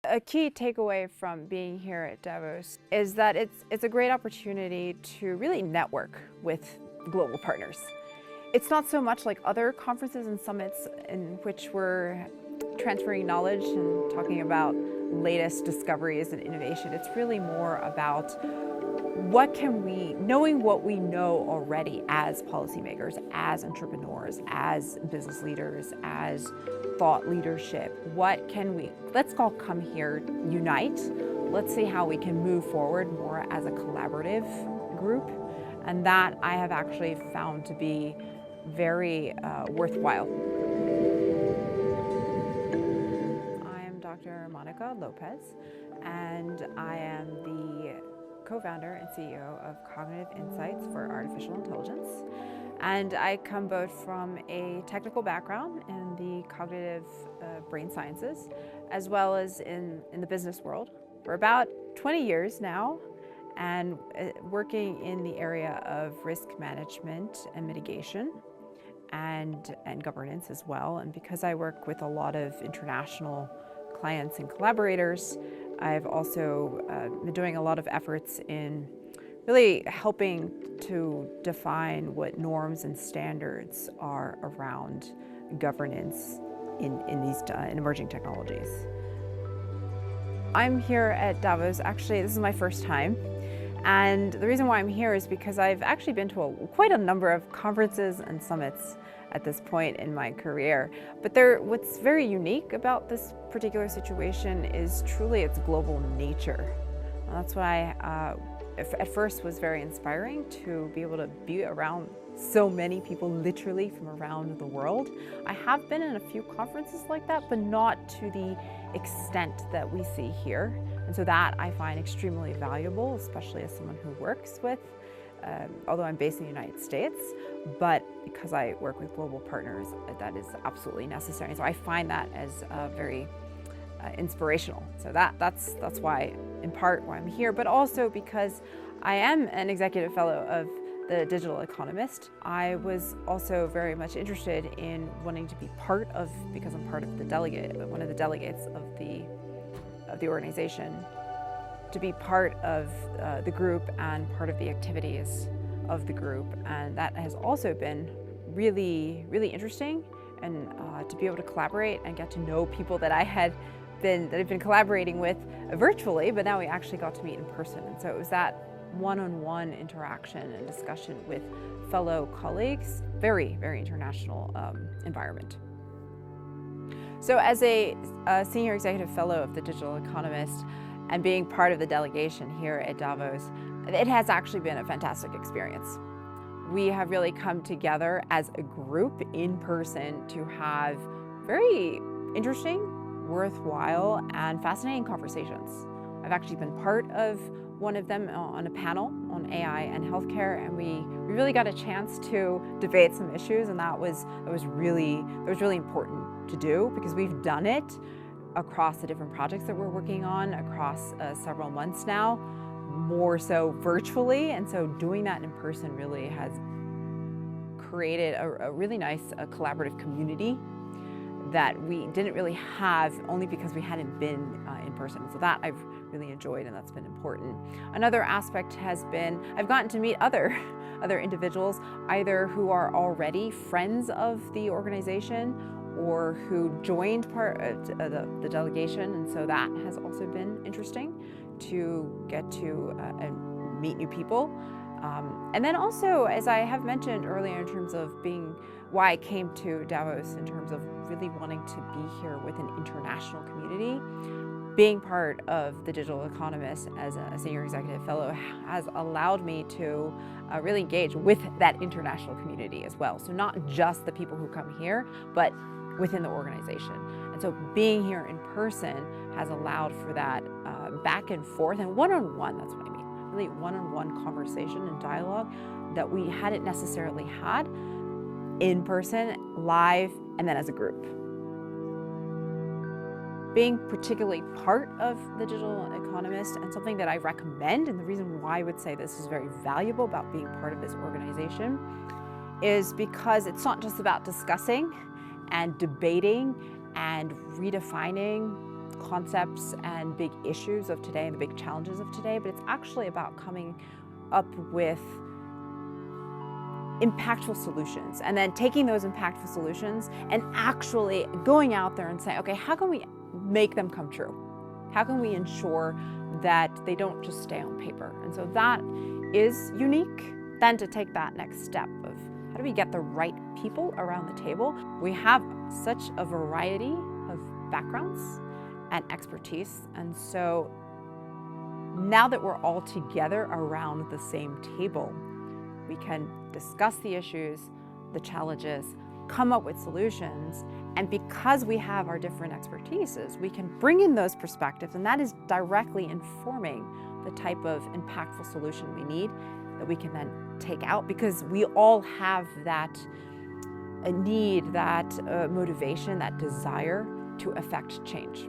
A key takeaway from being here at Davos is that it's a great opportunity to really network with global partners. It's not so much like other conferences and summits in which we're transferring knowledge and talking about latest discoveries and innovation. It's really more about knowing what we know already as policymakers, as entrepreneurs, as business leaders, as thought leadership. Let's all come here, unite. Let's see how we can move forward more as a collaborative group. And that I have actually found to be very worthwhile. I am Dr. Monica Lopez, and I am the co-founder and CEO of Cognitive Insights for Artificial Intelligence. And I come both from a technical background in the cognitive brain sciences, as well as in the business world for about 20 years now, and working in the area of risk management and mitigation and governance as well. And because I work with a lot of international clients and collaborators, I've also been doing a lot of efforts in really helping to define what norms and standards are around governance in emerging technologies. I'm here at Davos. Actually, this is my first time. And the reason why I'm here is because I've actually been to quite a number of conferences and summits at this point in my career. But what's very unique about this particular situation is truly its global nature. And that's why at first was very inspiring to be able to be around so many people literally from around the world. I have been in a few conferences like that, but not to the extent that we see here. And so that I find extremely valuable, especially as someone who works with, although I'm based in the United States, but because I work with global partners, that is absolutely necessary. So I find that as very inspirational. So that's why, in part, why I'm here, but also because I am an executive fellow of the Digital Economist. I was also very much interested in wanting to be because I'm part of one of the delegates of the organization, to be part of the group and part of the activities of the group. And that has also been really, really interesting, and to be able to collaborate and get to know people that I've been collaborating with virtually, but now we actually got to meet in person. And so it was that one-on-one interaction and discussion with fellow colleagues, very, very international environment. So as a senior executive fellow of the Digital Economist and being part of the delegation here at Davos, it has actually been a fantastic experience. We have really come together as a group in person to have very interesting, worthwhile, and fascinating conversations. I've actually been part of one of them on a panel on AI and healthcare, and we really got a chance to debate some issues, and that was really important to do, because we've done it across the different projects that we're working on across several months now, more so virtually. And so doing that in person really has created a really nice collaborative community that we didn't really have, only because we hadn't been in person. So that I've really enjoyed, and that's been important. Another aspect has been I've gotten to meet other individuals, either who are already friends of the organization or who joined part of the delegation. And so that has also been interesting to get to meet new people. And then also, as I have mentioned earlier, in terms of why I came to Davos, in terms of really wanting to be here with an international community, being part of the Digital Economist as a senior executive fellow has allowed me to really engage with that international community as well. So not just the people who come here, but within the organization. And so being here in person has allowed for that back and forth and one-on-one, that's what I mean, really one-on-one conversation and dialogue that we hadn't necessarily had in person, live, and then as a group. Being particularly part of the Digital Economist, and something that I recommend, and the reason why I would say this is very valuable about being part of this organization, is because it's not just about discussing and debating and redefining concepts and big issues of today and the big challenges of today, but it's actually about coming up with impactful solutions, and then taking those impactful solutions and actually going out there and saying, okay, how can we make them come true? How can we ensure that they don't just stay on paper? And so that is unique. Then to take that next step of how do we get the right people around the table? We have such a variety of backgrounds and expertise, and so now that we're all together around the same table, we can discuss the issues, the challenges, come up with solutions, and because we have our different expertises, we can bring in those perspectives, and that is directly informing the type of impactful solution we need that we can then take out, because we all have that need, that motivation, that desire to affect change.